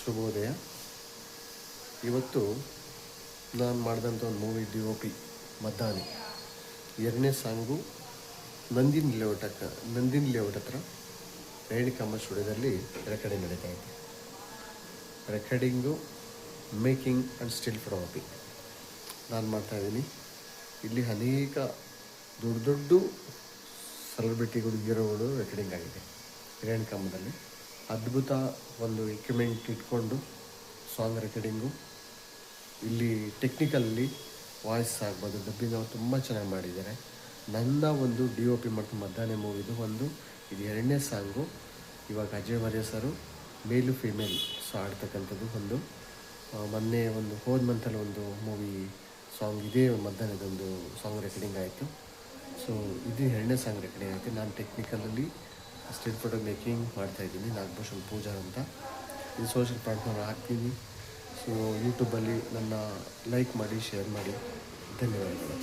ಶುಭೋದಯ. ಇವತ್ತು ನಾನು ಮಾಡಿದಂಥ ಒಂದು ಮೂವಿ DOP ಮದ್ದಾನೆ ಎರಡನೇ ಸಾಂಗು ನಂದಿನಿ ಲೇಔಟ್ ಹತ್ರ ರೇಣಿಕಾಂಬ ಸ್ಟುಡಿಯೋದಲ್ಲಿ ರೆಕಾರ್ಡಿಂಗ್ ನಡೀತಾ ಇದೆ. Recording, making and still photography ನಾನು ಮಾಡ್ತಾಯಿದ್ದೀನಿ. ಇಲ್ಲಿ ಅನೇಕ ದೊಡ್ಡ ಸೆಲೆಬ್ರಿಟಿಗಳು, ಹೀರೋಗಳು ರೆಕಾರ್ಡಿಂಗ್ ಆಗಿದೆ. ರೇಣಿಕಾಂಬದಲ್ಲಿ ಅದ್ಭುತ ಒಂದು ಎಕ್ವಿಪ್ಮೆಂಟ್ ಇಟ್ಕೊಂಡು ಸಾಂಗ್ ರೆಕಾರ್ಡಿಂಗು, ಇಲ್ಲಿ ಟೆಕ್ನಿಕಲ್ಲಿ ವಾಯ್ಸ್ ಆಗ್ಬೋದು, ಡಬ್ಬಿಂಗ್ ಅವರು ತುಂಬ ಚೆನ್ನಾಗಿ ಮಾಡಿದ್ದಾರೆ. ನನ್ನ ಒಂದು DOP ಮತ್ತು ಮದ್ದಾನೆ ಮೂವಿದು ಇದು ಎರಡನೇ ಸಾಂಗು. ಇವಾಗ ಅಜಯ್ ವರ್ಯ ಸರು ಮೇಲು ಫೀಮೇಲ್ ಆಡ್ತಕ್ಕಂಥದ್ದು ಮೊನ್ನೆ ಹೋದ ಮಂತಲ್ಲಿ ಒಂದು ಮೂವಿ ಸಾಂಗ್ ಇದೇ ಮದ್ದಾನೆದೊಂದು ಸಾಂಗ್ ರೆಕಾರ್ಡಿಂಗ್ ಆಯಿತು. ಸೊ ಇದು ಎರಡನೇ ಸಾಂಗ್ ರೆಕಾರ್ಡಿಂಗ್ ಆಯಿತು. ನಾನು ಟೆಕ್ನಿಕಲಲ್ಲಿ ಸ್ಟಿಲ್ ಫೋಟೋ ಮೇಕಿಂಗ್ ಮಾಡ್ತಾಯಿದ್ದೀನಿ. ನಾಗಭೂಷಣ್ ಪೂಜಾ ಅಂತ ಇದು ಸೋಷಿಯಲ್ ಪ್ಲಾಟ್ಫಾರ್ಮ್ ಹಾಕ್ತೀನಿ. ಸೊ ಯೂಟ್ಯೂಬಲ್ಲಿ ನನ್ನ ಲೈಕ್ ಮಾಡಿ, ಶೇರ್ ಮಾಡಿ. ಧನ್ಯವಾದಗಳು.